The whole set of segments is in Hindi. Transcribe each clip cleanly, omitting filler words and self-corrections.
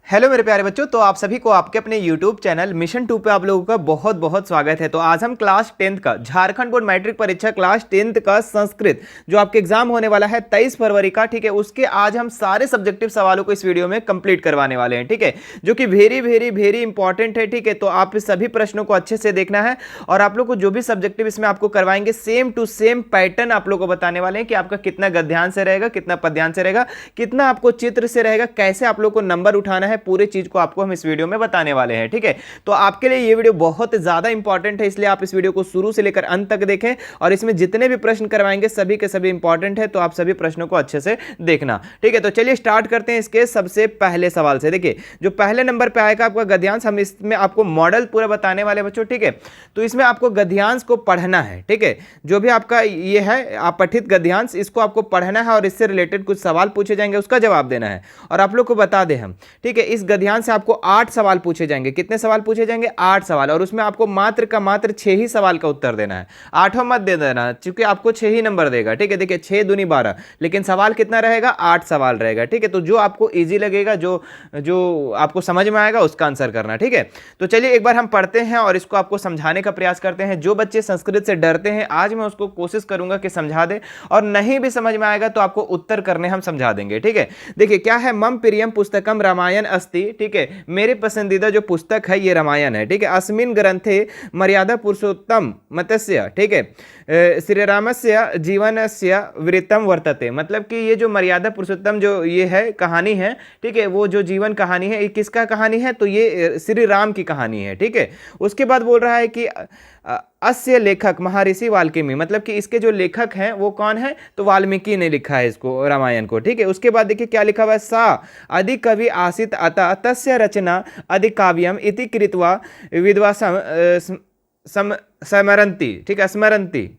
हेलो मेरे प्यारे बच्चों। तो आप सभी को आपके अपने YouTube चैनल मिशन 2 पे आप लोगों का बहुत बहुत स्वागत है। तो आज हम क्लास 10th का झारखंड बोर्ड मैट्रिक परीक्षा क्लास 10th का संस्कृत जो आपके एग्जाम होने वाला है 23 फरवरी का, ठीक है, उसके आज हम सारे सब्जेक्टिव सवालों को इस वीडियो में कंप्लीट करवाने वाले हैं, ठीक है, जो कि वेरी वेरी वेरी इंपॉर्टेंट है, ठीक है। तो आप इस सभी प्रश्नों को अच्छे से देखना है और आप लोग को जो भी सब्जेक्टिव इसमें आपको करवाएंगे सेम टू सेम पैटर्न आप लोग को बताने वाले हैं कि आपका कितना गद्यांश से रहेगा, कितना पद्यांश से रहेगा, कितना आपको चित्र से रहेगा, कैसे आप लोग को नंबर उठाना है, पूरे चीज को आपको हम इस वीडियो में बताने वाले हैं, ठीक है। तो आपके लिए ये वीडियो बहुत ज्यादा इंपॉर्टेंट है, इसलिए आप इस वीडियो को शुरू से लेकर अंत तक देखें और इसमें जितने भी प्रश्न करवाएंगे सभी के सभी इंपॉर्टेंट है, तो आप सभी प्रश्नों को अच्छे से देखना, ठीक है। तो चलिए स्टार्ट करते हैं इसके सबसे पहले सवाल से। देखिए जो पहले नंबर पे आएगा आपका गद्यांश, हम इसमें आपको मॉडल पूरा बताने वाले बच्चों, ठीक है। तो इसमें आपको गद्यांश को पढ़ना है, ठीक है। जो भी आपका ये है आप पठित गद्यांश, इसको आपको पढ़ना है और इससे रिलेटेड कुछ सवाल पूछे जाएंगे, उसका जवाब देना है। और आप लोग को बता दें हम, ठीक है, इस गद्यांश से आपको 8 सवाल पूछे जाएंगे। कितने सवाल पूछे जाएंगे? 8 सवाल। और उसमें आपको मात्र का मात्र 6 ही सवाल का उत्तर देना है, 8 मत दे देना, क्योंकि आपको 6 ही नंबर देगा, ठीक है। देखिए 6 दूनी 12, लेकिन सवाल कितना रहेगा? 8 सवाल रहेगा, ठीक है। तो जो आपको इजी लगेगा, जो जो आपको समझ में आएगा उसका आंसर करना, ठीक है। तो चलिए एक बार हम पढ़ते हैं और इसको आपको समझाने का प्रयास करते हैं। जो बच्चे संस्कृत से डरते हैं आज मैं उसको कोशिश करूंगा कि समझा दे, और नहीं भी समझ में आएगा तो आपको उत्तर करने हम समझा देंगे, ठीक है। देखिए क्या है, मम प्रियम पुस्तकम रामायण अस्ति, ठीक है, मेरे पसंदीदा जो पुस्तक है ये रामायण है, ठीक है। अस्मिन ग्रंथे मर्यादा पुरुषोत्तम मतस्य, ठीक है, श्री रामस्य जीवनस्य वृत्तम वर्तते। मतलब कि ये जो मर्यादा पुरुषोत्तम जो ये है कहानी है, ठीक है, वो जो जीवन कहानी है ये किसका कहानी है? तो ये श्री राम की कहानी है, ठीक है। उसके बाद बोल रहा है कि अस्य लेखक महर्षि वाल्मीकि, मतलब कि इसके जो लेखक हैं वो कौन है? तो वाल्मीकि ने लिखा है इसको, रामायण को, ठीक है। उसके बाद देखिए क्या लिखा हुआ है, सा अधि कवि आसित अतः तस्य रचना अधि काव्यम इति कृत्वा विद्वा स्मरन्ति, ठीक है, स्मरन्ति।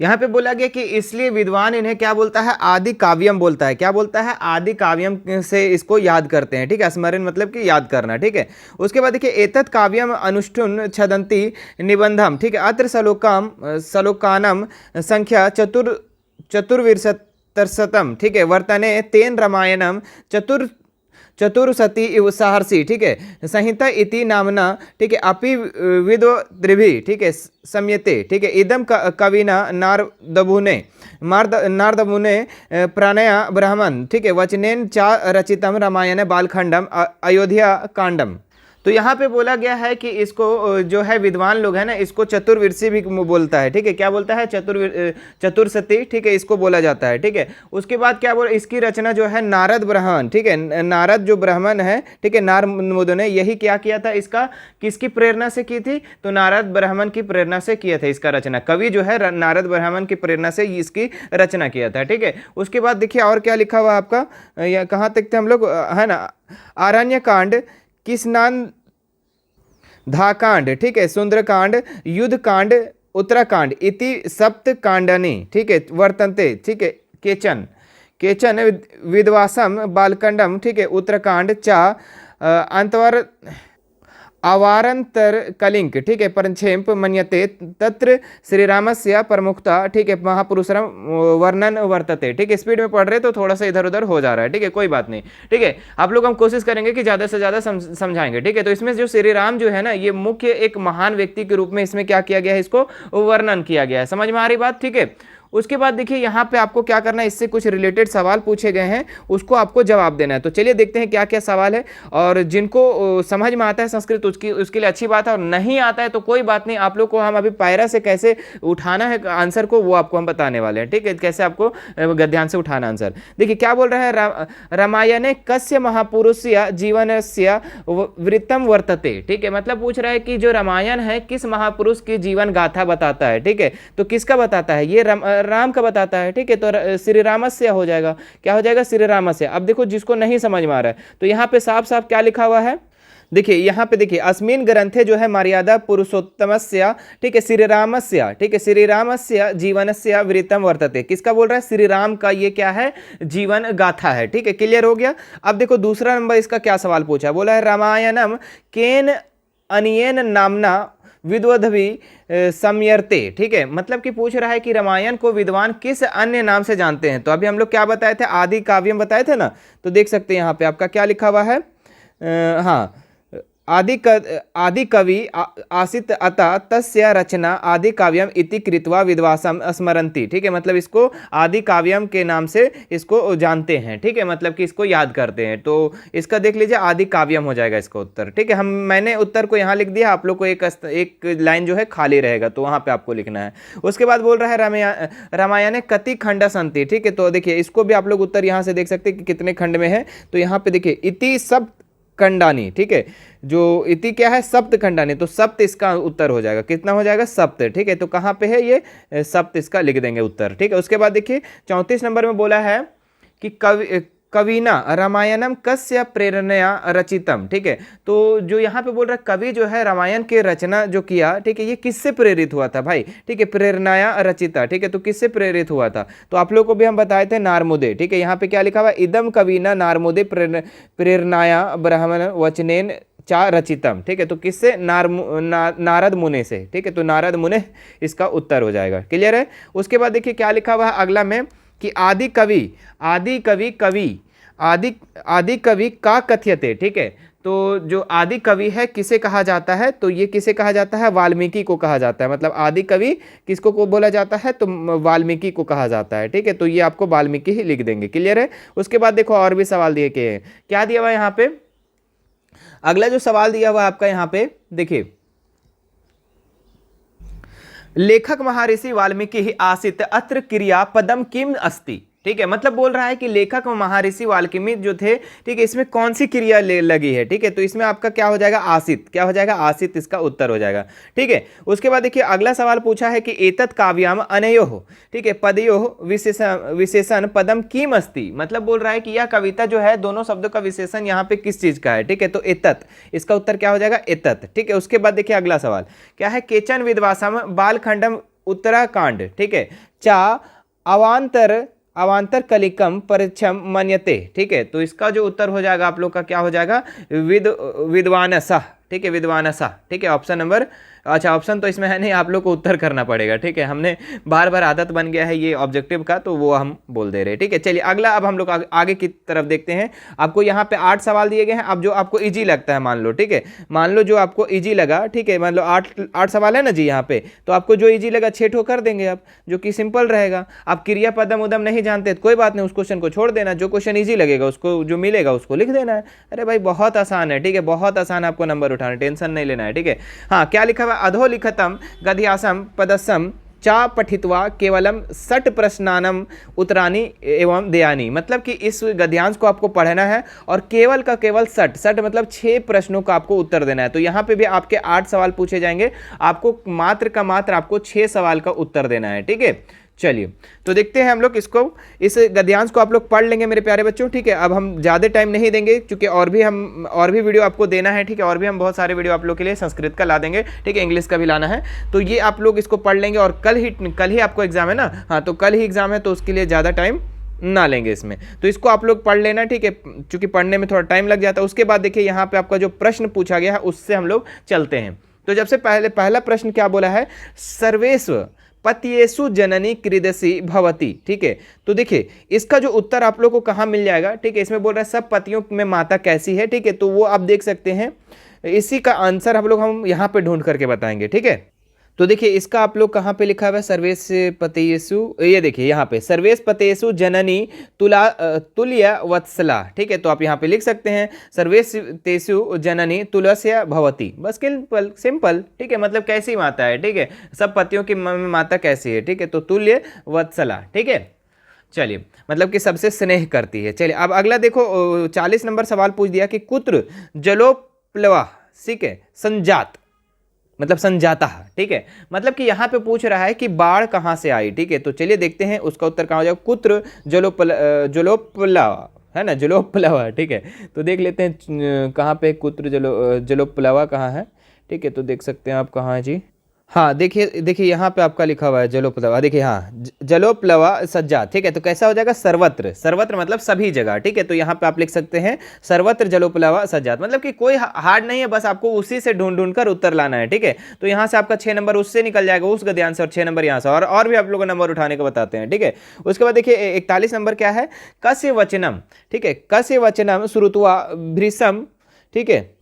यहाँ पे बोला गया कि इसलिए विद्वान इन्हें क्या बोलता है? आदि काव्यम बोलता है। क्या बोलता है? आदि काव्यम से इसको याद करते हैं, ठीक है। स्मरण मतलब कि याद करना, ठीक है। उसके बाद देखिए एतत् काव्यम अनुष्ठुन छदंती निबंधम, ठीक है, अत्र श्लोकानम संख्या चतुर्विंशतिशतम, ठीक है, वर्तने तेन रामायणम चतुर्शती इव सहर्षि, ठीक है, संहिता इति नामना, ठीक है, अपि विद्वद्भिः, ठीक है, सम्यते, ठीक है, इदम कविना नारदमुने प्रणया ब्राह्मण, ठीक है, वचनेन च रचितम रामायण बालखंडम अयोध्या कांडम। तो यहाँ पे बोला गया है कि इसको जो है विद्वान लोग है ना, इसको चतुर्विंशी भी बोलता है, ठीक है। क्या बोलता है? चतुर्शती, ठीक है, इसको बोला जाता है, ठीक है। उसके बाद क्या बोला, इसकी रचना जो है नारद ब्राह्मण, ठीक है, नारद जो ब्राह्मण है, ठीक है, नारद ने यही क्या किया था, इसका किसकी प्रेरणा से की थी? तो नारद ब्राह्मण की प्रेरणा से किया था इसका रचना। कवि जो है नारद ब्राह्मण की प्रेरणा से इसकी रचना किया था, ठीक है। उसके बाद देखिए और क्या लिखा हुआ आपका, कहाँ तक थे हम लोग, है ना, आरण्य कांड, किसनान धाकांड, ठीक है, सुंदरकांड, युद्ध कांड, उत्तराकांड इति सप्त कांडानि, ठीक है, वर्तन्ते, ठीक है, केचन विद्वासम बालकंडम, ठीक है, उत्तराकांड च अंतवर अवारंतर कलिंक, ठीक है, परक्षेप मन्यते तत्र श्रीरामस्य प्रमुखता, ठीक है, महापुरुषरम वर्णन वर्तते, ठीक है। स्पीड में पढ़ रहे तो थोड़ा सा इधर उधर हो जा रहा है, ठीक है, कोई बात नहीं, ठीक है। आप लोग हम कोशिश करेंगे कि ज़्यादा से ज़्यादा समझाएंगे, ठीक है। तो इसमें जो श्री राम जो है ना, ये मुख्य एक महान व्यक्ति के रूप में इसमें क्या किया गया है, इसको वर्णन किया गया है। समझ में आ रही बात, ठीक है। उसके बाद देखिए यहाँ पे आपको क्या करना है, इससे कुछ रिलेटेड सवाल पूछे गए हैं, उसको आपको जवाब देना है। तो चलिए देखते हैं क्या क्या सवाल है, और जिनको समझ में आता है संस्कृत उसके लिए अच्छी बात है, और नहीं आता है तो कोई बात नहीं, आप लोग को हम अभी पैरा से कैसे उठाना है आंसर को वो आपको हम बताने वाले हैं, ठीक है, कैसे आपको गद्यांश से उठाना आंसर। देखिए क्या बोल रहा है, रामायणे कस्य महापुरुषस्य जीवनस्य वृत्तम वर्तते, ठीक है, मतलब पूछ रहा है कि जो रामायण है किस महापुरुष की जीवन गाथा बताता है, ठीक है। तो किसका बताता है? ये राम का बताता है, ठीक है। तो श्री रामस्य हो जाएगा, क्या हो जाएगा? श्री रामस्य। अब देखो जिसको नहीं समझ में आ रहा है तो यहाँ पे साफ साफ क्या लिखा हुआ है, देखिए यहाँ पे देखिए, अस्मिन ग्रंथे जो है मर्यादा पुरुषोत्तमस्य, ठीक है, श्री रामस्य, ठीक है, श्री रामस्य जीवनस्य वृत्तम वर्तते। किसका बोल रहा है? श्री राम का ये क्या है? जीवन गाथा है, ठीक है, क्लियर हो गया। अब देखो दूसरा नंबर इसका क्या सवाल पूछा, बोला है रामायणम केन अनियन नामना विद्वद्भिः सम्यर्ते, ठीक है, मतलब कि पूछ रहा है कि रामायण को विद्वान किस अन्य नाम से जानते हैं। तो अभी हम लोग क्या बताए थे? आदि काव्यम बताए थे ना, तो देख सकते हैं यहाँ पे आपका क्या लिखा हुआ है, हाँ, आदि कवि आसित अतः तस्य रचना आदि काव्यम इति कृत्वा विद्वासम स्मरन्ति। ठीक है, मतलब इसको आदि काव्यम के नाम से इसको जानते हैं। ठीक है, मतलब कि इसको याद करते हैं। तो इसका देख लीजिए आदि काव्यम हो जाएगा इसका उत्तर। ठीक है, मैंने उत्तर को यहाँ लिख दिया, आप लोग को एक लाइन जो है खाली रहेगा, तो वहाँ पे आपको लिखना है। उसके बाद बोल रहा है रामायण कति खंड संति। ठीक है, तो देखिए इसको भी आप लोग उत्तर यहाँ से देख सकते हैं कि कितने खंड में है। तो यहाँ पे देखिए इति सप्त खंडानी। ठीक है, जो इति क्या है, सप्त खंडानी, तो सप्त इसका उत्तर हो जाएगा। कितना हो जाएगा, सप्त। ठीक है, तो कहाँ पे है ये, सप्त इसका लिख देंगे उत्तर। ठीक है, उसके बाद देखिए 34 नंबर में बोला है कि कविना रामायणम कस्य प्रेरणया रचितम। ठीक है, तो जो यहाँ पे बोल रहा है कवि जो है रामायण की रचना जो किया, ठीक है, ये किससे प्रेरित हुआ था भाई। ठीक है, प्रेरणाया रचिता। ठीक है, तो किससे प्रेरित हुआ था, तो आप लोग को भी हम बताए थे नारमुदे। ठीक है, यहाँ पे क्या लिखा हुआ, इदम कविना नारमुदे प्रेरणाया ब्राह्मण वचनेन चा रचितम। ठीक है, तो किससे, नारद मुने से। ठीक है, तो नारद मुने इसका उत्तर हो जाएगा। क्लियर है। उसके बाद देखिए क्या लिखा हुआ है अगला में कि आदि कवि का कथ्यते। ठीक है, तो जो आदि कवि है किसे कहा जाता है, तो ये किसे कहा जाता है, वाल्मीकि को कहा जाता है। मतलब आदि कवि किसको को बोला जाता है, तो वाल्मीकि को कहा जाता है। ठीक है, तो ये आपको वाल्मीकि ही लिख देंगे। क्लियर है। उसके बाद देखो और भी सवाल दिए गए हैं। क्या दिया हुआ है यहाँ पे, अगला जो सवाल दिया हुआ है आपका यहाँ पे देखिए, लेखक महर्षि वाल्मीकि ही आसित अत्र क्रिया पदम किम अस्ति। ठीक है, मतलब बोल रहा है कि लेखक महर्षि वाल्मीकि जो थे, ठीक है, इसमें कौन सी क्रिया लगी है। ठीक है, तो इसमें आपका क्या हो जाएगा, आसित। क्या हो जाएगा, आसित इसका उत्तर हो जाएगा। ठीक है, उसके बाद देखिए अगला सवाल पूछा है कि एतत् काव्याम अनयोः, ठीक है, पदयोः विशेषण पदम किम अस्ति। मतलब बोल रहा है कि यह कविता जो है दोनों शब्दों का विशेषण यहाँ पे किस चीज का है। ठीक है, तो एतत् इसका उत्तर क्या हो जाएगा, एतत्। ठीक है, उसके बाद देखिए अगला सवाल क्या है, केचन विद्वासम बालखंडम उत्तराखंड। ठीक है, चा अवांतर कलिकम परिच्छम मन्यते। ठीक है, तो इसका जो उत्तर हो जाएगा आप लोग का क्या हो जाएगा, विद्वानसः। ठीक है, विद्वानसः। ठीक है, ऑप्शन नंबर, अच्छा ऑप्शन तो इसमें है नहीं, आप लोग को उत्तर करना पड़ेगा। ठीक है, हमने बार बार आदत बन गया है ये ऑब्जेक्टिव का, तो वो हम बोल दे रहे हैं। ठीक है, चलिए अगला अब हम लोग आगे की तरफ देखते हैं। आपको यहाँ पे 8 सवाल दिए गए हैं। अब जो आपको इजी लगता है मान लो, ठीक है, मान लो जो आपको इजी लगा, ठीक है, मान लो 8 सवाल है ना जी यहाँ पे, तो आपको जो इजी लगा 6 ठो कर देंगे आप, जो कि सिंपल रहेगा। आप क्रिया पदम उदम नहीं जानते तो कोई बात नहीं, उस क्वेश्चन को छोड़ देना, जो क्वेश्चन ईजी लगेगा उसको जो मिलेगा उसको लिख देना है। अरे भाई बहुत आसान है। ठीक है, बहुत आसान, आपको नंबर उठाना, टेंशन नहीं लेना है। ठीक है, हाँ, क्या लिखा हुआ, अधोलिखितम गद्यासम पदसम चा पठित्वा केवलम 60 प्रश्नानम उत्तरानी एवं दयानी। मतलब कि इस गद्यांश को आपको पढ़ना है और केवल का केवल 60 मतलब 6 प्रश्नों का आपको उत्तर देना है। तो यहाँ पे भी आपके 8 सवाल पूछे जाएंगे, आपको मात्र का मात्र आपको 6 सवाल का उत्तर देना है। ठीक है, चलिए तो देखते हैं हम लोग इसको, इस गद्यांश को आप लोग पढ़ लेंगे मेरे प्यारे बच्चों। ठीक है, अब हम ज़्यादा टाइम नहीं देंगे क्योंकि और भी वीडियो आपको देना है। ठीक है, और भी हम बहुत सारे वीडियो आप लोग के लिए संस्कृत का ला देंगे। ठीक है, इंग्लिश का भी लाना है, तो ये आप लोग इसको पढ़ लेंगे। और कल ही आपको एग्जाम है ना, हाँ, तो कल ही एग्जाम है, तो उसके लिए ज़्यादा टाइम ना लेंगे इसमें, तो इसको आप लोग पढ़ लेना। ठीक है, चूंकि पढ़ने में थोड़ा टाइम लग जाता है। उसके बाद देखिए यहाँ पे आपका जो प्रश्न पूछा गया है उससे हम लोग चलते हैं। तो जब से पहला प्रश्न क्या बोला है, सर्वेस्व पतियेषु जननी कृदसी भवती। ठीक है, तो देखिए इसका जो उत्तर आप लोग को कहाँ मिल जाएगा। ठीक है, इसमें बोल रहा है सब पतियों में माता कैसी है। ठीक है, तो वो आप देख सकते हैं, इसी का आंसर हम यहाँ पे ढूंढ करके बताएंगे। ठीक है, तो देखिए इसका आप लोग कहाँ पे लिखा हुआ है, सर्वेश पतेषु, ये देखिए यहाँ पे सर्वेश पतेषु जननी तुल्य वत्सला। ठीक है, तो आप यहाँ पे लिख सकते हैं सर्वेश तेषु जननी तुलस्य भवती, बस सिंपल। ठीक है, मतलब कैसी माता है। ठीक है, सब पतियों की माता कैसी है। ठीक है, तो तुल्य वत्सला। ठीक है, चलिए मतलब कि सबसे स्नेह करती है। चलिए अब अगला देखो, 40 नंबर सवाल पूछ दिया कि कुत्र जलोप्लवा, ठीक है, संजात मतलब संजाता। ठीक है, मतलब कि यहाँ पे पूछ रहा है कि बाढ़ कहाँ से आई। ठीक है, तो चलिए देखते हैं उसका उत्तर कहाँ हो जाएगा, कुत्र जलोप्लवा है ना, जलोप्लवा। ठीक है, तो देख लेते हैं कहाँ पे कुत्र जलोप्लवा कहाँ है। ठीक है, तो देख सकते हैं आप कहाँ है जी, हाँ देखिए यहाँ पे आपका लिखा हुआ है जलोप्लवा। देखिए हाँ, जलोप्लवा सज्जा। ठीक है, तो कैसा हो जाएगा, सर्वत्र मतलब सभी जगह। ठीक है, तो यहाँ पे आप लिख सकते हैं सर्वत्र जलोप्लवा सज्जात, मतलब कि कोई हार्ड नहीं है, बस आपको उसी से ढूंढ कर उत्तर लाना है। ठीक है, तो यहाँ से आपका 6 नंबर उससे निकल जाएगा, उस गद्यांश से, और 6 नंबर यहाँ से, और भी आप लोगों को नंबर उठाने को बताते हैं। ठीक है, उसके बाद देखिए 41 नंबर क्या है, कस्य वचनम। ठीक है, कस्य वचनम श्रुत्वा भृशम ठीक है।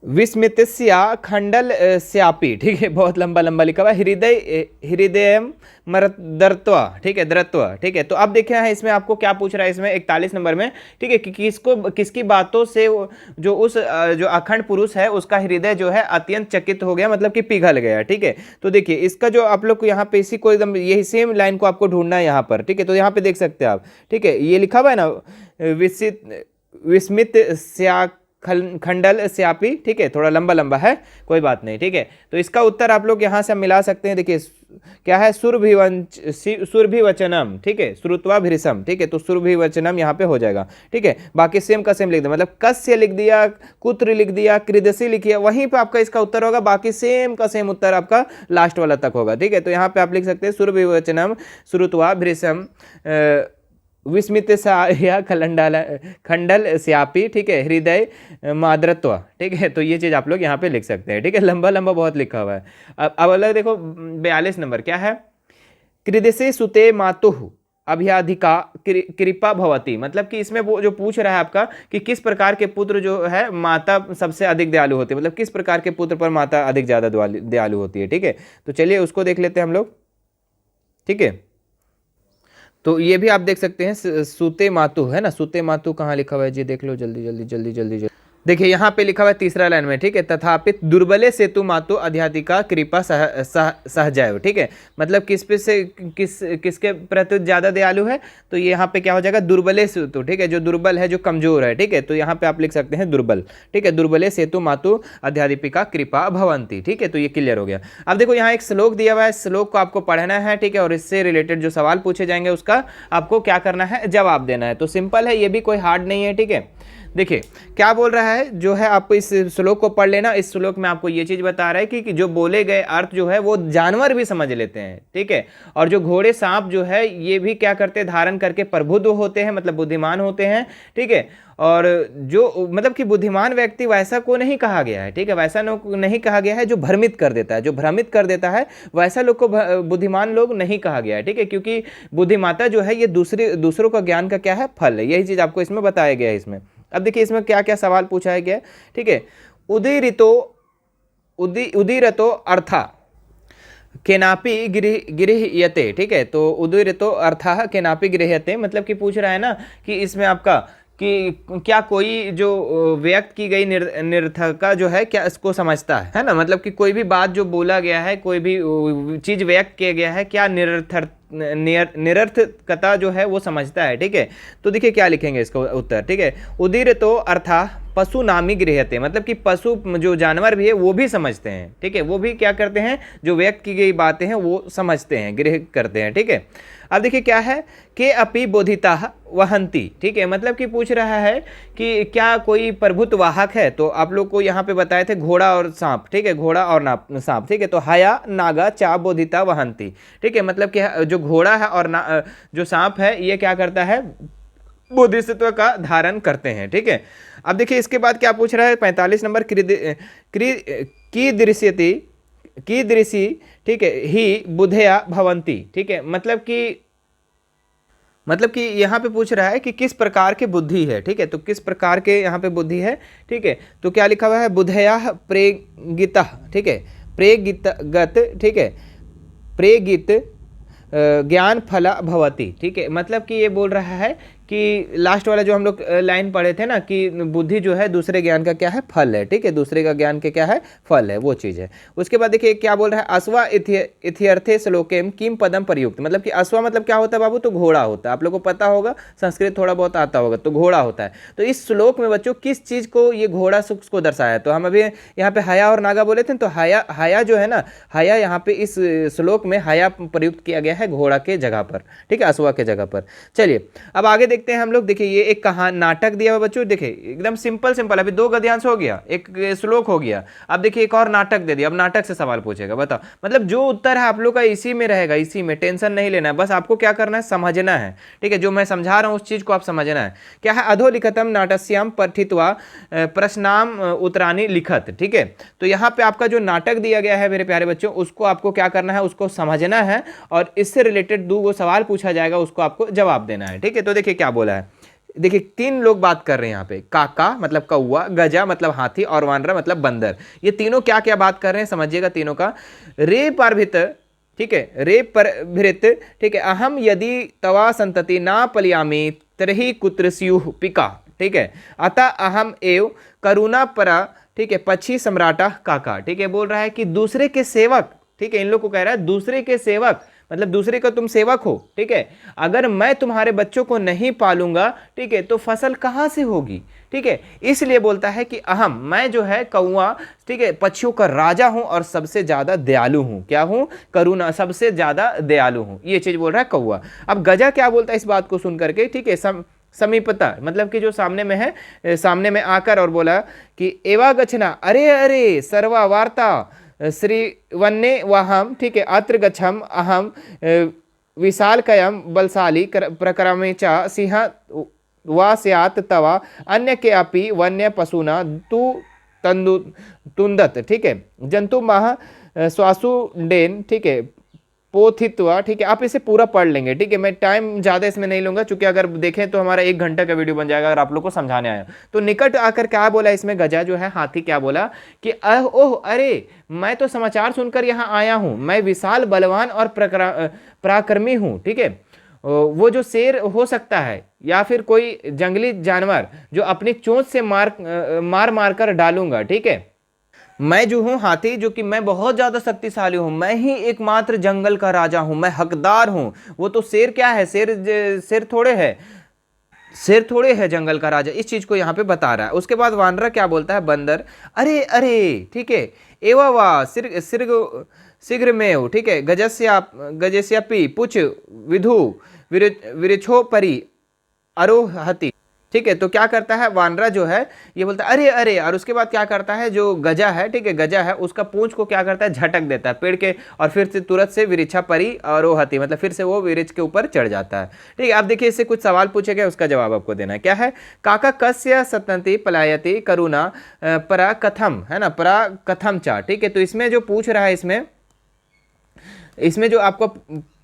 विस्मितस्या खंडल स्यापी, ठीक है, बहुत लंबा लंबा लिखा हुआ, हृदय मरदर्त्व, ठीक है, द्रत्व, ठीक है। तो अब देखे हैं इसमें आपको क्या पूछ रहा है इसमें 41 नंबर में, ठीक है, कि किसकी बातों से जो उस जो अखंड पुरुष है उसका हृदय जो है अत्यंत चकित हो गया, मतलब कि पिघल गया, ठीक है। तो देखिए इसका जो आप लोग को यहाँ पे इसी को एकदम यही सेम लाइन को आपको ढूंढना है यहाँ पर, ठीक है। तो यहाँ पे देख सकते हैं आप, ठीक है, ये लिखा हुआ है ना, विस्मित स्या खंडल स्यापी, ठीक है, थोड़ा लंबा लंबा है, कोई बात नहीं, ठीक है। तो इसका उत्तर आप लोग यहां से मिला सकते हैं, देखिए क्या है, सुरभिवचनम, ठीक है, श्रुत्वाभिरसम, ठीक है। तो सुरभिवचनम यहाँ पे हो जाएगा, ठीक है। बाकी सेम का सेम लिख दिया, मतलब कस्य लिख दिया, कुत्र लिख दिया, कृदसी लिखिए, वहीं पे आपका इसका उत्तर होगा, बाकी सेम का सेम उत्तर आपका लास्ट वाला तक होगा, ठीक है। तो यहाँ पे आप लिख सकते हैं सुरभिवचनम श्रुत्वाभिरसम विस्मित या खंडल स्यापी, ठीक है, हृदय माद्रत्व, ठीक है। तो ये चीज आप लोग यहाँ पे लिख सकते हैं, ठीक है। लंबा लंबा बहुत लिखा हुआ है। अब अलग देखो 42 नंबर क्या है, कृदसे सुते मातुः अभ्याधिका कृपा भवती, मतलब कि इसमें वो जो पूछ रहा है आपका कि किस प्रकार के पुत्र जो है माता सबसे अधिक दयालु होती है, मतलब किस प्रकार के पुत्र पर माता अधिक ज्यादा दयालु होती है, ठीक है। तो चलिए उसको देख लेते हैं हम लोग, ठीक है। तो ये भी आप देख सकते हैं, सूते मातु है ना, सूते मातु कहाँ लिखा हुआ है जी, देख लो जल्दी जल्दी जल्दी जल्दी जल्दी। देखिए यहाँ पे लिखा हुआ है तीसरा लाइन में, ठीक है, तथापि दुर्बले सेतु मातु अध्यात्मिका कृपा सहजैव, ठीक है। मतलब किस पे से किसके प्रति ज्यादा दयालु है, तो ये यहाँ पे क्या हो जाएगा, दुर्बले सेतु, ठीक है, जो दुर्बल है, जो कमजोर है, ठीक है। तो यहाँ पे आप लिख सकते हैं दुर्बल, ठीक है, दुर्बले सेतु मातु अध्यात्मिका कृपा भवंती, ठीक है। तो ये क्लियर हो गया। अब देखो यहाँ एक श्लोक दिया हुआ है, श्लोक को आपको पढ़ना है, ठीक है, और इससे रिलेटेड जो सवाल पूछे जाएंगे उसका आपको क्या करना है, जवाब देना है। तो सिंपल है, ये भी कोई हार्ड नहीं है, ठीक है। देखिए क्या बोल रहा है, जो है आपको इस श्लोक को पढ़ लेना। इस श्लोक में आपको ये चीज बता रहा है कि जो बोले गए अर्थ जो है वो जानवर भी समझ लेते हैं, ठीक है। और जो घोड़े सांप जो है ये भी क्या करते हैं, धारण करके प्रबुद्ध होते हैं, मतलब बुद्धिमान होते हैं, ठीक है। और जो मतलब कि बुद्धिमान व्यक्ति वैसा को नहीं कहा गया है, ठीक है, वैसा नहीं कहा गया है जो भ्रमित कर देता है, जो भ्रमित कर देता है वैसा लोग को बुद्धिमान लोग नहीं कहा गया है, ठीक है। क्योंकि बुद्धिमाता जो है ये दूसरों का ज्ञान का क्या है, फल है, यही चीज आपको इसमें बताया गया है इसमें। अब देखिए इसमें क्या क्या सवाल पूछा गया है, ठीक है। उदीरतो अर्था केनापि गृह्यते, ठीक है। तो उदीरतो अर्थः केनापि गृह्यते, मतलब कि पूछ रहा है ना कि इसमें आपका कि क्या कोई जो व्यक्त की गई निरर्थकता जो है क्या इसको समझता है ना, मतलब कि कोई भी बात जो बोला गया है, कोई भी चीज व्यक्त किया गया है, क्या निरर्थकता जो है वो समझता है, ठीक है। तो देखिए क्या लिखेंगे इसका उत्तर, ठीक है। उदीर तो अर्था पशु नामी गृह्यते, मतलब कि पशु जो जानवर भी है वो भी समझते हैं, ठीक है, वो भी क्या करते हैं, जो व्यक्त की गई बातें हैं वो समझते हैं, गृह करते हैं, ठीक है। अब देखिए क्या है, के अपि बोधिता वहंती, ठीक है, मतलब कि पूछ रहा है कि क्या कोई प्रभुत्व वाहक है। तो आप लोग को यहाँ पे बताए थे घोड़ा और सांप, ठीक है, घोड़ा और सांप, ठीक है। तो हया नागा चा बोधिता वहंती, ठीक है, मतलब कि जो घोड़ा है और जो सांप है ये क्या करता है, बोधिसत्व का धारण करते हैं, ठीक है। अब देखिए इसके बाद क्या पूछ रहा है 45 नंबर, की दृश्य, ठीक है, ही बुधया भवंती, ठीक है, मतलब कि यहाँ पे पूछ रहा है कि किस प्रकार के बुद्धि है, ठीक है। तो किस प्रकार के यहाँ पे बुद्धि है, ठीक है। तो क्या लिखा हुआ है, बुधया प्रेगिता, ठीक है, प्रेगितगत, ठीक है, प्रेगित ज्ञान फला भवती, ठीक है, मतलब कि ये बोल रहा है कि लास्ट वाला जो हम लोग लाइन पढ़े थे ना कि बुद्धि जो है दूसरे ज्ञान का क्या है, फल है, ठीक है, दूसरे का ज्ञान के क्या है, फल है, वो चीज़ है। उसके बाद देखिए क्या बोल रहा है, अश्वा इत्यर्थे श्लोकेम किम पदम प्रयुक्त, मतलब कि अश्वा मतलब क्या होता है बाबू, तो घोड़ा होता है, आप लोग को पता होगा, संस्कृत थोड़ा बहुत आता होगा, तो घोड़ा होता है। तो इस श्लोक में बच्चों किस चीज़ को ये घोड़ा को दर्शाया है, तो हम अभी यहाँ पे हया और नागा बोले थे, तो हया जो है ना, हया यहाँ पे इस श्लोक में हया प्रयुक्त किया गया है घोड़ा के जगह पर, ठीक है, अश्वा के जगह पर। चलिए अब आगे देखते हैं हम लोग। देखिए ये एक नाटक दिया हुआ बच्चों, देखिए एकदम सिंपल अभी 2 गद्यांश हो गया, एक श्लोक हो गया। अब देखिए एक और नाटक दे दिया, अब नाटक से सवाल पूछेगा, बताओ, मतलब जो उत्तर है आप लोग का इसी में रहेगा, इसी में, टेंशन नहीं लेना है, बस आपको क्या करना है, समझना है, ठीक है। जो मैं समझा रहा हूं उस चीज को आप समझना है। क्या है, अधोलिखितम नाटस्याम पठित्वा प्रश्नाम उत्तराणी लिखत, ठीक है। तो यहाँ पे आपका जो नाटक दिया गया है मेरे प्यारे बच्चों, उसको आपको क्या करना है, उसको समझना है और इससे रिलेटेड 2 सवाल पूछा जाएगा, उसको आपको जवाब देना है, ठीक है। तो देखिए क्या बोला है, देखिए 3 लोग बात कर रहे हैं यहाँ पे, काका मतलब कौवा, गजा मतलब हाथी और वानरा मतलब बंदर। ये तीनों क्या क्या बात कर रहे हैं समझिएगा तीनों का। रे पार्भित, ठीक है, रे परभृत, ठीक है, अहम यदि तवा संतति ना पलियामी तरही कुत्र स्युः पिका, ठीक है, अतः अहम एव करुणा परा, ठीक है, पक्षी सम्राटा काका, ठीक है, बोल रहा है कि दूसरे के सेवक, ठीक है, इन लोग को कह रहा है दूसरे के सेवक मतलब दूसरे का तुम सेवक हो, ठीक है, अगर मैं तुम्हारे बच्चों को नहीं पालूंगा, ठीक है, तो फसल कहां से होगी, ठीक है, इसलिए बोलता है कि अहम, मैं जो है कौवा, ठीक है, पक्षियों का राजा हूं और सबसे ज्यादा दयालु हूं, क्या हूं, करुणा, सबसे ज्यादा दयालु हूं, ये चीज बोल रहा है कौवा। अब गजा क्या बोलता है इस बात को सुन करके, ठीक है, समीपता मतलब कि जो सामने में है, सामने में आकर और बोला कि एवा गच्छना, अरे अरे सर्वा वार्ता श्री वन्ने वाहम, ठीक है, अत्र गच्छम अहम विशालकयम बलशाली प्रक्रमे च सिंह वा स्यात् तवा अन्य के अपि वन्य पशुना तु तंदु तुंदत, ठीक है, जंतु मह स्वासुडेन, ठीक है, पोथित्वा, ठीक है, आप इसे पूरा पढ़ लेंगे, ठीक है, मैं टाइम ज्यादा इसमें नहीं लूंगा क्योंकि अगर देखें तो हमारा 1 घंटा का वीडियो बन जाएगा अगर आप लोग को समझाने आया। तो निकट आकर क्या बोला इसमें गजा जो है हाथी, क्या बोला कि ओह अरे मैं तो समाचार सुनकर यहाँ आया हूँ, मैं विशाल बलवान और पराक्रमी हूँ, ठीक है, वो जो शेर हो सकता है या फिर कोई जंगली जानवर जो अपनी चोंच से मार मार कर डालूंगा, ठीक है, मैं जो हूं हाथी, जो कि मैं बहुत ज्यादा शक्तिशाली हूं, मैं ही एकमात्र जंगल का राजा हूं, मैं हकदार हूं। वो तो शेर क्या है, शेर थोड़े है, शेर थोड़े है जंगल का राजा, इस चीज को यहाँ पे बता रहा है। उसके बाद वानरा क्या बोलता है, बंदर, अरे अरे, ठीक है, एवा वा शीघ्र में, ठीक है, गजस्यापि पुछ विधु विरिछो परी अरोहति, ठीक है, तो क्या करता है वानरा जो है ये बोलता है अरे अरे, और उसके बाद क्या करता है जो गजा है, ठीक है, गजा है उसका पूंछ को क्या करता है झटक देता है पेड़ के, और फिर से तुरंत से विरिछा परी आरोहति मतलब फिर से वो विरिछ के ऊपर चढ़ जाता है, ठीक है। आप देखिए इससे कुछ सवाल पूछे गए, उसका जवाब आपको देना है, क्या है, काका कस्य सतंति पलायति करुणा परा कथम, है ना, परा कथम चा, ठीक है, तो इसमें जो पूछ रहा है, इसमें जो आपको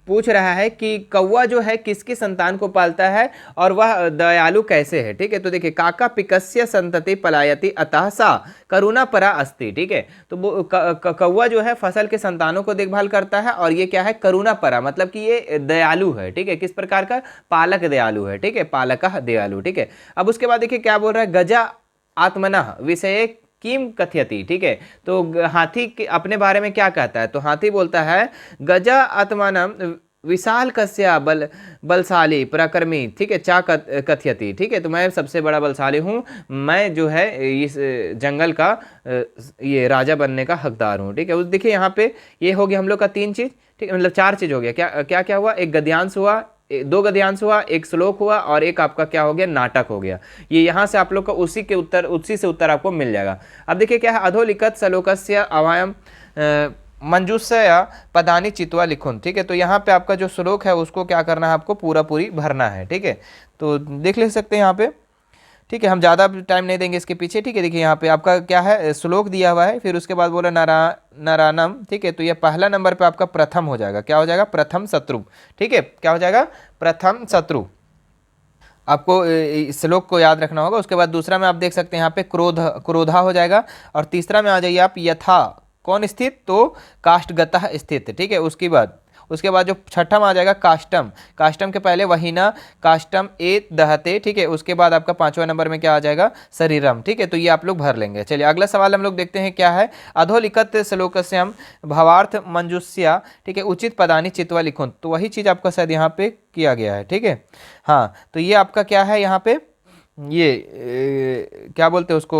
पूछ रहा है कि कौवा जो है किसकी संतान को पालता है और वह दयालु कैसे है, ठीक है, तो देखिए काका पिकस्य संतति पलायति अतः सा करुणा परा अस्ति, ठीक है, तो कौवा जो है फसल के संतानों को देखभाल करता है और ये क्या है, करुणा परा मतलब कि ये दयालु है, ठीक है, किस प्रकार का, पालक दयालु है, ठीक है, पालक दयालु, ठीक है। अब उसके बाद देखिए क्या बोल रहा है, गजा आत्मनः विषय किम कथयति, ठीक है, तो हाथी अपने बारे में क्या कहता है, तो हाथी बोलता है गजा आत्मानम विशाल कस्या बलशाली पराक्रमी, ठीक है, चा कथयति, ठीक है, तो मैं सबसे बड़ा बलशाली हूँ, मैं जो है इस जंगल का ये राजा बनने का हकदार हूँ, ठीक है। उस देखिए यहाँ पे ये हो गया हम लोग का 3 चीज, ठीक है, मतलब 4 चीज हो गया, क्या क्या क्या हुआ, एक गद्यांश हुआ, 2 गद्यांश हुआ, एक श्लोक हुआ और एक आपका क्या हो गया, नाटक हो गया। ये यहाँ से आप लोग का उसी से उत्तर आपको मिल जाएगा। अब देखिए क्या है, अधोलिखित श्लोकस्य अवायम मंजूषया पदानी चित्वा लिखुन, ठीक है, तो यहाँ पे आपका जो श्लोक है उसको क्या करना है, आपको पूरी भरना है, ठीक है, तो देख ले सकते हैं यहाँ पे, ठीक है, हम ज़्यादा टाइम नहीं देंगे इसके पीछे, ठीक है। देखिए यहाँ पे आपका क्या है, श्लोक दिया हुआ है, फिर उसके बाद बोला नारायणम, ठीक है, तो ये पहला नंबर पे आपका प्रथम हो जाएगा, क्या हो जाएगा, प्रथम शत्रु, ठीक है, क्या हो जाएगा, प्रथम शत्रु, आपको श्लोक को याद रखना होगा। उसके बाद दूसरा में आप देख सकते हैं यहाँ पे क्रोधा हो जाएगा, और तीसरा में आ जाइए आप यथा, कौन स्थित, तो काष्ठगतः स्थित, ठीक है। उसके बाद जो छठा में आ जाएगा काष्टम, काष्टम के पहले वहीना काष्टम ए दहते, ठीक है। उसके बाद आपका 5वां नंबर में क्या आ जाएगा, शरीरम, ठीक है, तो ये आप लोग भर लेंगे। चलिए अगला सवाल हम लोग देखते हैं क्या है, अधोलिखित श्लोकस्यम भावार्थ मंजूष्या, ठीक है, उचित पदानी चित्वा लिखुन, तो वही चीज़ आपका शायद यहाँ पे किया गया है, ठीक है। हाँ, तो ये आपका क्या है, यहाँ पे ये क्या बोलते हैं उसको,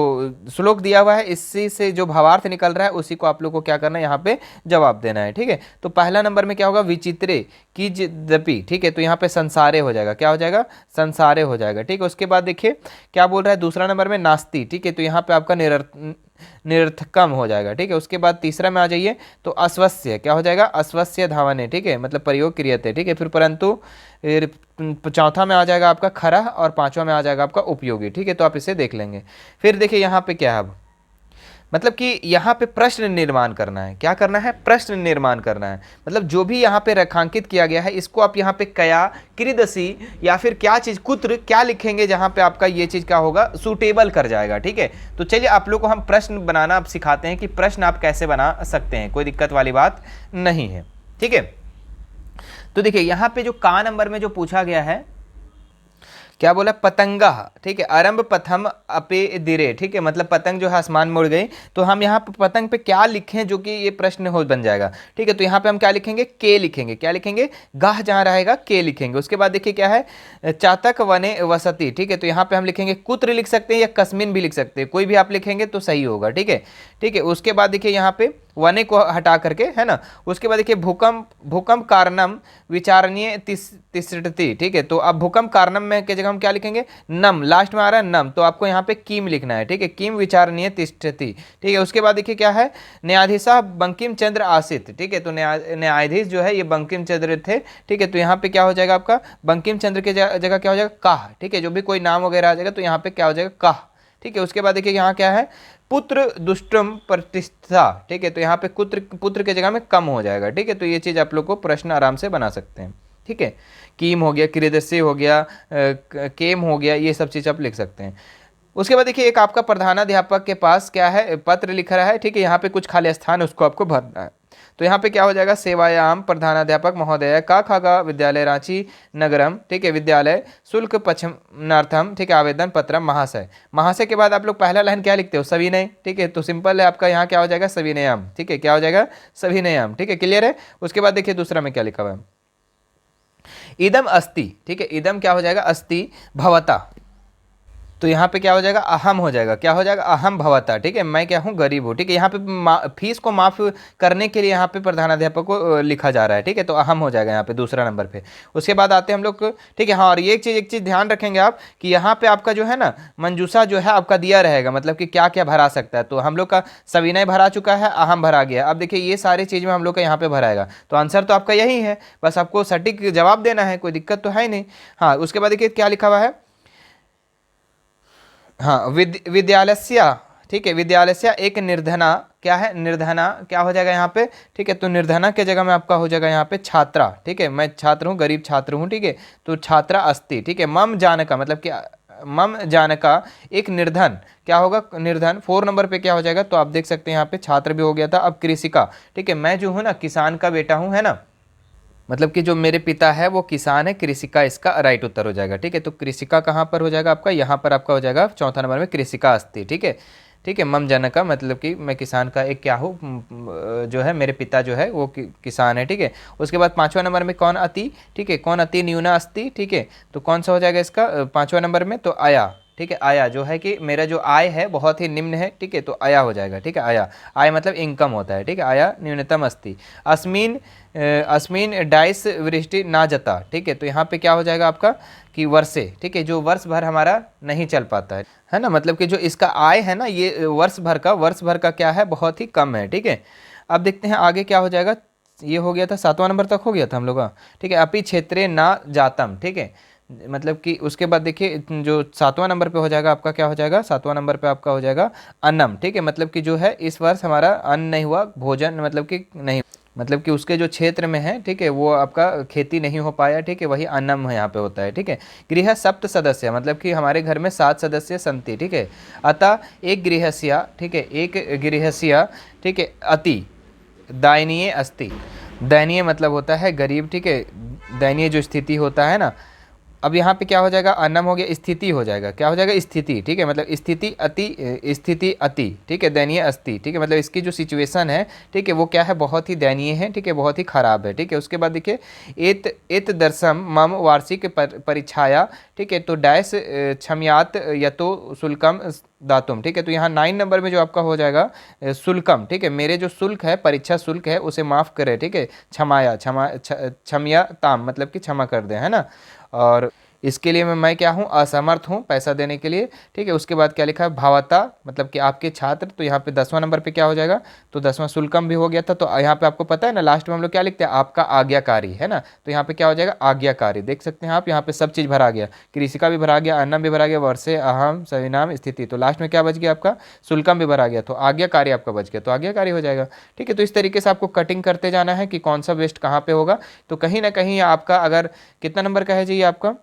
श्लोक दिया हुआ है, इसी से जो भावार्थ निकल रहा है उसी को आप लोग को क्या करना है, यहाँ पे जवाब देना है, ठीक है। तो पहला नंबर में क्या होगा, विचित्रे कीजिदपि, ठीक है, तो यहाँ पे संसारे हो जाएगा, क्या हो जाएगा, संसारे हो जाएगा, ठीक है। उसके बाद देखिए क्या बोल रहा है, दूसरा नंबर में नास्ति, ठीक है, तो यहाँ पे आपका निरर्थकम हो जाएगा, ठीक है। उसके बाद तीसरा में आ जाइए तो अस्वस्य, क्या हो जाएगा, अस्वस्य धावने, ठीक है, मतलब प्रयोग क्रियते, ठीक है। फिर परंतु चौथा में आ जाएगा आपका खरा, और 5वां में आ जाएगा आपका उपयोगी, ठीक है, तो आप इसे देख लेंगे। फिर देखिए यहाँ पे क्या है, अब मतलब कि यहाँ पे प्रश्न निर्माण करना है। क्या करना है? प्रश्न निर्माण करना है। मतलब जो भी यहाँ पे रेखांकित किया गया है इसको आप यहाँ पे कया, कीदृशी या फिर क्या चीज, कुत्र, क्या लिखेंगे जहाँ पे आपका ये चीज क्या होगा, सूटेबल कर जाएगा। ठीक है, तो चलिए आप लोग को हम प्रश्न बनाना अब सिखाते हैं कि प्रश्न आप कैसे बना सकते हैं, कोई दिक्कत वाली बात नहीं है। ठीक है, तो देखिए यहाँ पे जो का नंबर में जो पूछा गया है, क्या बोला? पतंगा। ठीक है, आरंभ पथम अपे दिरे। ठीक है, मतलब पतंग जो है आसमान में उड़ गई। तो हम यहाँ पे पतंग पे क्या लिखें जो कि ये प्रश्न हो बन जाएगा। ठीक है, तो यहाँ पे हम क्या लिखेंगे? के लिखेंगे। क्या लिखेंगे? गाह जहाँ रहेगा के लिखेंगे। उसके बाद देखिए क्या है, चातक वने वसती। ठीक है, तो यहाँ पे हम लिखेंगे कुत्र लिख सकते हैं या कस्मिन भी लिख सकते हैं, कोई भी आप लिखेंगे तो सही होगा। ठीक है, ठीक है, उसके बाद देखिए यहाँ पे वने को हटा करके, है ना। उसके बाद देखिए भूकंप, भूकंप कारणम विचारणीय तिष्ठति। ठीक है, तो अब भूकंप कारणम में की जगह हम क्या लिखेंगे? नम, लास्ट में आ रहा है नम, तो आपको यहाँ पे कीम लिखना है। ठीक है, कीम विचारणीय तिष्ठति। ठीक है, उसके बाद देखिए क्या है, न्यायाधीशा बंकिम चंद्र आसित। ठीक है, तो न्यायाधीश जो है ये बंकिम चंद्र थे। ठीक है, तो यहाँ पे क्या हो जाएगा आपका, बंकिम चंद्र की जगह क्या हो जाएगा? काह। ठीक है, जो भी कोई नाम वगैरह आ जाएगा तो यहाँ पे क्या हो जाएगा? काह। ठीक है, उसके बाद देखिए यहाँ क्या है, पुत्र दुष्टम प्रतिष्ठा। ठीक है, तो यहाँ पे पुत्र, पुत्र के जगह में कम हो जाएगा। ठीक है, तो ये चीज आप लोग को प्रश्न आराम से बना सकते हैं। ठीक है, कीम हो गया, कीदृशी हो गया, केम हो गया, ये सब चीज आप लिख सकते हैं। उसके बाद देखिए एक आपका प्रधानाध्यापक के पास क्या है, पत्र लिख रहा है। ठीक है, यहाँ पे कुछ खाली स्थान है उसको आपको भरना है। तो यहाँ पे क्या हो जाएगा, सेवायाम प्रधानाध्यापक महोदय का खागा विद्यालय रांची नगरम। ठीक है, विद्यालय शुल्क पक्षनार्थम। ठीक है, आवेदन पत्रम महाशय। महाशय के बाद आप लोग पहला लाइन क्या लिखते हो? सविनय। ठीक है, तो सिंपल है आपका, यहाँ क्या हो जाएगा? सविनयम। ठीक है, क्या हो जाएगा? सविनयम। ठीक है, क्लियर है। उसके बाद देखिए दूसरा में क्या लिखा हुआ है, इदम अस्ति। ठीक है, इदम क्या हो जाएगा? अस्ति भवता। तो यहाँ पे क्या हो जाएगा? अहम हो जाएगा। क्या हो जाएगा? अहम भवता। ठीक है, मैं क्या हूँ? गरीब हूँ। ठीक है, यहाँ पे फीस को माफ करने के लिए यहाँ पे प्रधानाध्यापक को लिखा जा रहा है। ठीक है, तो अहम हो जाएगा यहाँ पे दूसरा नंबर पे। उसके बाद आते हैं हम लोग। ठीक है, हाँ, और ये एक चीज ध्यान रखेंगे आप कि यहाँ पे आपका जो है ना मंजूसा जो है आपका दिया रहेगा, मतलब कि क्या क्या भरा सकता है। तो हम लोग का सविनय भरा चुका है, अहम भरा गया। अब देखिए ये सारी चीज में हम लोग का यहाँ पे भराएगा, तो आंसर तो आपका यही है, बस आपको सटीक जवाब देना है, कोई दिक्कत तो है नहीं। हाँ, उसके बाद देखिए क्या लिखा हुआ है, हाँ, विद्यालस्य। ठीक है, विद्यालस्य एक निर्धना। क्या है? निर्धना। क्या हो जाएगा यहाँ पे? ठीक है, तो निर्धना के जगह में आपका हो जाएगा यहाँ पे छात्रा। ठीक है, मैं छात्र हूँ, गरीब छात्र हूँ। ठीक है, तो छात्रा अस्ति। ठीक है, मम जानका, मतलब कि मम जानका एक निर्धन। क्या होगा? निर्धन। 4 नंबर पे क्या हो जाएगा? तो आप देख सकते हैं यहाँ पे छात्र भी हो गया था। अब कृषिका। ठीक है, मैं जो हूँ ना किसान का बेटा हूँ, है ना, मतलब कि जो मेरे पिता है वो किसान है, कृषिका इसका राइट उत्तर हो जाएगा। ठीक है, तो कृषिका कहाँ पर हो जाएगा आपका? यहाँ पर आपका हो जाएगा चौथा नंबर में कृषिका अस्ति। ठीक है, ठीक है, मम जनक का मतलब कि मैं किसान का एक क्या हूँ, जो है मेरे पिता जो है वो किसान है। ठीक है, उसके बाद 5वां नंबर में कौन अति? ठीक है, कौन अति न्यूना अस्ति। ठीक है, तो कौन सा हो जाएगा इसका 5वां नंबर में? तो आया। ठीक है, आया जो है कि मेरा जो आय है बहुत ही निम्न है। ठीक है, तो आया हो जाएगा। ठीक है, आया, आय मतलब इनकम होता है। ठीक है, आया न्यूनतम अस्ति। अस्मिन अस्मिन डाइस वृष्टि ना जता। ठीक है, तो यहाँ पे क्या हो जाएगा आपका कि वर्षे। ठीक है, जो वर्ष भर हमारा नहीं चल पाता है ना, मतलब कि जो इसका आय है ना ये वर्ष भर का क्या है, बहुत ही कम है। ठीक है, अब देखते हैं आगे क्या हो जाएगा। ये हो गया था 7वां नंबर तक हो गया था हम लोग का। ठीक है, अपि क्षेत्रे ना जातम। ठीक है, मतलब कि उसके बाद देखिए जो 7वां नंबर पे हो जाएगा आपका क्या हो जाएगा? 7वां नंबर पे आपका हो जाएगा अन्नम। ठीक है, मतलब कि जो है इस वर्ष हमारा अन्न नहीं हुआ, भोजन मतलब कि नहीं, मतलब कि उसके जो क्षेत्र में है, ठीक है, वो आपका खेती नहीं हो पाया। ठीक है, वही अन्नम यहाँ पे होता है। ठीक है, गृह सप्त सदस्य, मतलब कि हमारे घर में 7 सदस्य संति। ठीक है, अतः एक गृहस्या। ठीक है, एक गृहस्या। ठीक है, अति दयनीय अस्ति। दयनीय मतलब होता है गरीब। ठीक है, दयनीय जो स्थिति होता है ना। अब यहाँ पे क्या हो जाएगा? अन्नम हो गया, स्थिति हो जाएगा। क्या हो जाएगा? स्थिति। ठीक है, मतलब स्थिति अति। ठीक है, दयनीय अस्ति। ठीक है, मतलब इसकी जो सिचुएशन है, ठीक है, वो क्या है? बहुत ही दयनीय है। ठीक है, बहुत ही खराब है। ठीक है, उसके बाद देखिए एत दर्शम मम वार्षिक परीक्षाया। ठीक है, तो डैश क्षम्यात यतो शुल्कम दातुम। ठीक है, तो यहाँ 9 नंबर में जो आपका हो जाएगा शुल्कम। ठीक है, मेरे जो शुल्क है, परीक्षा शुल्क है, उसे माफ़ करे। ठीक है, क्षमाया, क्षमा, क्षम्या ताम मतलब कि क्षमा कर दे, है ना। और इसके लिए मैं क्या हूँ, असमर्थ हूँ पैसा देने के लिए। ठीक है, उसके बाद क्या लिखा है, भावता मतलब कि आपके छात्र, तो यहाँ पे 10वां नंबर पे क्या हो जाएगा, तो 10वां शुल्कम भी हो गया था। तो यहाँ पे आपको पता है ना, लास्ट में हम लोग क्या लिखते हैं, आपका आज्ञाकारी है ना, तो यहाँ पे क्या हो जाएगा, आज्ञाकारी। देख सकते हैं आप, यहाँ पे सब चीज़ भरा गया, कृषि का भी भरा गया, अन्नम भी भरा गया, वर्षे अहम सविनाम स्थिति, तो लास्ट में क्या बच गया आपका, शुल्कम भी भरा गया, तो आज्ञाकारी आपका बच गया, तो आज्ञाकारी हो जाएगा। ठीक है, तो इस तरीके से आपको कटिंग करते जाना है कि कौन सा वेस्ट कहाँ पे होगा। तो कहीं ना कहीं आपका अगर कितना नंबर का है जी ये आपका,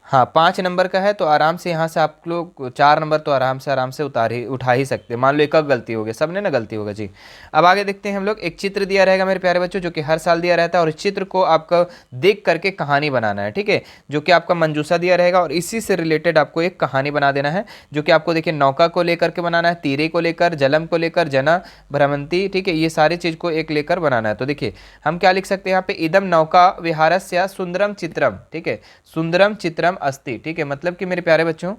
हाँ 5 नंबर का है, तो आराम से यहाँ से आप लोग 4 नंबर तो आराम से उठा ही सकते हैं। मान लो एक गलती हो गई, सबने ना गलती होगा जी। अब आगे देखते हैं हम लोग, एक चित्र दिया रहेगा मेरे प्यारे बच्चों, जो कि हर साल दिया रहता है, और इस चित्र को आपको देख करके कहानी बनाना है। ठीक है, जो कि आपका मंजूसा दिया रहेगा, और इसी से रिलेटेड आपको एक कहानी बना देना है, जो कि आपको देखिए नौका को लेकर के बनाना है, तीरे को लेकर, जलम को लेकर, जना भ्रमंती, ठीक है, ये सारी चीज़ को एक लेकर बनाना है। तो देखिए हम क्या लिख सकते हैं यहाँ पे, इदम नौका विहारस्य सुंदरम चित्रम, ठीक है, सुंदरम चित्रम अस्ति। ठीक है, मतलब कि मेरे प्यारे बच्चों,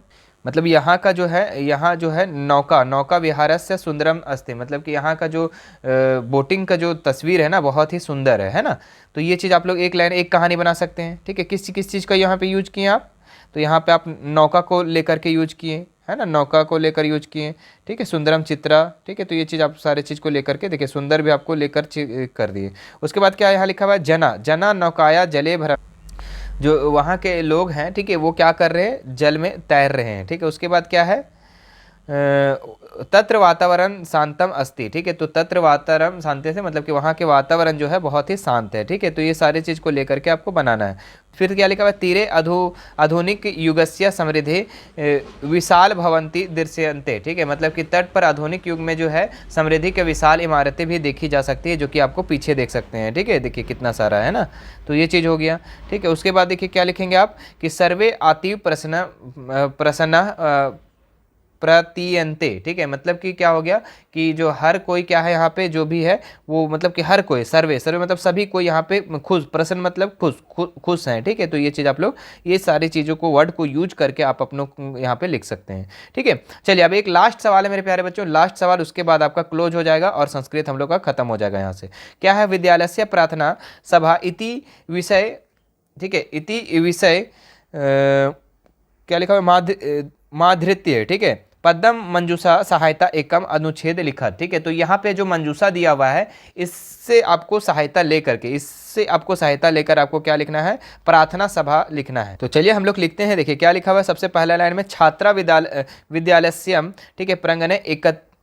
मतलब यहाँ का जो है, यहाँ जो है नौका विहारस्य सुंदरम अस्ति, मतलब कि यहाँ का जो बोटिंग का जो तस्वीर है ना, बहुत ही सुंदर है ना। तो ये चीज़ आप लोग एक लाइन एक कहानी बना सकते हैं। ठीक है, किस चीज़ का यहाँ पे यूज किए आप, तो यहाँ पे आप नौका को लेकर के यूज किए है ना, नौका को लेकर यूज किए। ठीक है, सुंदरम चित्रा, ठीक है, तो ये चीज़ आप सारे चीज़ को लेकर के देखिए, सुंदर भी आपको लेकर कर दिए। उसके बाद क्या यहाँ लिखा हुआ है, जना नौकाया जले भर, जो वहाँ के लोग हैं, ठीक है, वो क्या कर रहे हैं, जल में तैर रहे हैं। ठीक है, उसके बाद क्या है, तत्र वातावरण शांतम अस्ति। ठीक है, तो तत्र वातावरण शांति से मतलब कि वहाँ के वातावरण जो है बहुत ही शांत है। ठीक है, तो ये सारी चीज़ को लेकर के आपको बनाना है। फिर क्या लिखा हुआ है, तीरे आधुनिक युगस्य समृद्धि विशाल भवंती दृश्यन्ते। ठीक है, मतलब कि तट पर आधुनिक युग में जो है समृद्धि के विशाल इमारतें भी देखी जा सकती है, जो कि आपको पीछे देख सकते हैं। ठीक है, देखिए कितना सारा है ना, तो ये चीज़ हो गया। ठीक है, उसके बाद देखिए क्या लिखेंगे आप, कि सर्वे अतीव प्रसन्न प्रतीयन्ते। ठीक है, मतलब कि क्या हो गया, कि जो हर कोई क्या है यहाँ पे जो भी है वो, मतलब कि हर कोई, सर्वे मतलब सभी कोई यहाँ पे खुश, प्रसन्न मतलब खुश हैं। ठीक है, तो ये चीज़ आप लोग ये सारी चीज़ों को, वर्ड को यूज करके आप अपनों यहाँ पे लिख सकते हैं। ठीक है, चलिए अब एक लास्ट सवाल है मेरे प्यारे बच्चों, लास्ट सवाल, उसके बाद आपका क्लोज हो जाएगा और संस्कृत हम लोग का खत्म हो जाएगा। यहाँ से क्या है, विद्यालय से प्रार्थना सभा इति विषय, ठीक है, इति विषय क्या लिखा हुआ, माधृत्य। ठीक है, पद्म मंजूषा सहायता एकम अनुच्छेद लिखा। ठीक है, तो यहाँ पे जो मंजूषा दिया हुआ है, इससे आपको सहायता लेकर के, इससे आपको सहायता लेकर आपको क्या लिखना है, प्रार्थना सभा लिखना है। तो चलिए हम लोग लिखते हैं। देखिए क्या लिखा हुआ है, सबसे पहला लाइन में, छात्रा विद्यालयस्यम, ठीक है, प्रांगणे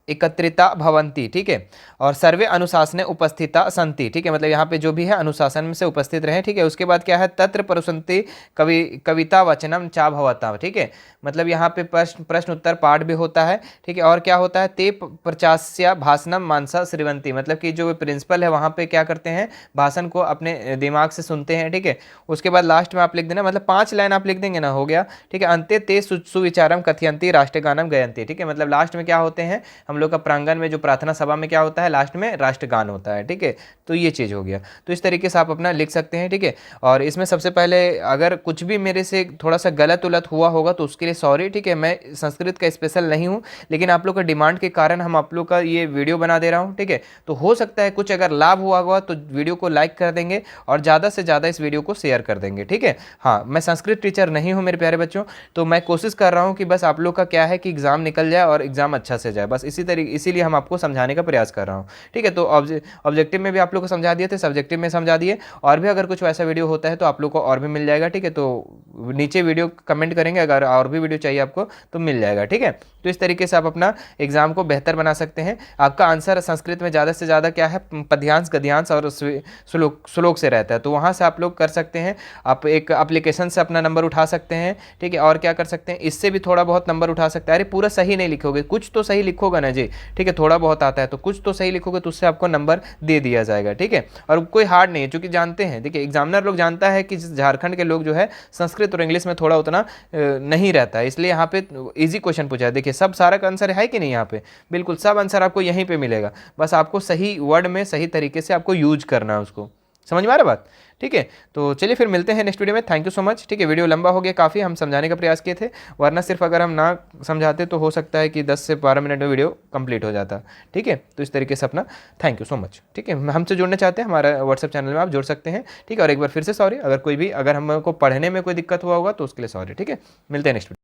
एकत्रिता भवंती। ठीक है, और सर्वे अनुशासने उपस्थिता संति। ठीक है, मतलब यहाँ पे जो भी है अनुशासन में से उपस्थित रहे। ठीक है, उसके बाद क्या है, तत्र प्रसंति कविता वचनम चा भवता। ठीक है, मतलब यहाँ पे प्रश्न उत्तर पाठ भी होता है। ठीक है, और क्या होता है, ते प्रचास्या भाषणम मानसा श्रीवंती, मतलब कि जो प्रिंसिपल है वहाँ पे क्या करते हैं, भाषण को अपने दिमाग से सुनते हैं। ठीक है, उसके बाद लास्ट में आप लिख देना, मतलब 5 लाइन आप लिख देंगे ना, हो गया। ठीक है, अंते ते सुविचारम कथयंती राष्ट्रगानम गयंती। ठीक है, मतलब लास्ट में क्या होते हैं, हम लोग का प्रांगण में जो प्रार्थना सभा में क्या होता है, लास्ट में राष्ट्रगान होता है। ठीक है, तो ये चीज़ हो गया। तो इस तरीके से आप अपना लिख सकते हैं। ठीक है, और इसमें सबसे पहले अगर कुछ भी मेरे से थोड़ा सा गलत उलट हुआ होगा तो उसके लिए सॉरी। ठीक है, मैं संस्कृत का स्पेशल नहीं हूँ, लेकिन आप लोग का डिमांड के कारण हम आप लोग का ये वीडियो बना दे रहा हूँ। ठीक है, तो हो सकता है कुछ अगर लाभ हुआ होगा तो वीडियो को लाइक कर देंगे और ज़्यादा से ज़्यादा इस वीडियो को शेयर कर देंगे। ठीक है, हाँ, मैं संस्कृत टीचर नहीं हूँ मेरे प्यारे बच्चों, तो मैं कोशिश कर रहा हूँ कि बस आप लोग का क्या है कि एग्जाम निकल जाए और एग्जाम अच्छा से जाए, बस इसीलिए हम आपको समझाने का प्रयास कर रहा हूँ। ठीक है, तो ऑब्जेक्टिव में भी आप लोग को समझा दिए थे, सब्जेक्टिव में समझा दिए, और भी अगर कुछ वैसा वीडियो होता है तो आप लोग को और भी मिल जाएगा। ठीक है, तो नीचे वीडियो कमेंट करेंगे, अगर और भी वीडियो चाहिए आपको तो मिल जाएगा। ठीक है, तो इस तरीके से आप अपना एग्जाम को बेहतर बना सकते हैं। आपका आंसर संस्कृत में ज़्यादा से ज़्यादा क्या है, पद्यांश गद्यांश और श्लोक से रहता है, तो वहाँ से आप लोग कर सकते हैं। आप एक एप्लीकेशन से अपना नंबर उठा सकते हैं। ठीक है, और क्या कर सकते हैं, इससे भी थोड़ा बहुत नंबर उठा सकते हैं। अरे पूरा सही नहीं लिखोगे, कुछ तो सही लिखोगा ना जी। ठीक है, थोड़ा बहुत आता है तो कुछ तो सही लिखोगे, तो उससे आपको नंबर दे दिया जाएगा। ठीक है, और कोई हार्ड नहीं है, क्योंकि जानते हैं, देखिए एग्जामिनर लोग जानता है कि झारखंड के लोग जो है संस्कृत और इंग्लिश में थोड़ा उतना नहीं रहता है, इसलिए यहाँ पे इजी क्वेश्चन पूछा है। देखिए सब सारा का आंसर है कि नहीं, यहाँ पे बिल्कुल सब आंसर आपको यहीं पे मिलेगा, बस आपको सही वर्ड में सही तरीके से आपको यूज करना है उसको। समझ में आ रहा बात? ठीक है, तो चलिए फिर मिलते हैं नेक्स्ट वीडियो में। Thank you so much. ठीक है, वीडियो लंबा हो गया काफ़ी, हम समझाने का प्रयास किए थे, वरना सिर्फ अगर हम ना समझाते तो हो सकता है कि 10 से 12 मिनट में वीडियो कंप्लीट हो जाता। ठीक है, तो इस तरीके से अपना थैंक यू सो मच। ठीक है, हमसे जुड़ना चाहते हैं हमारा व्हाट्सएप चैनल में आप जुड़ सकते हैं। ठीक है, और एक बार फिर से सॉरी, अगर कोई भी अगर हमको पढ़ने में कोई दिक्कत हुआ होगा तो उसके लिए सॉरी। ठीक है, मिलते हैं नेक्स्ट वीडियो।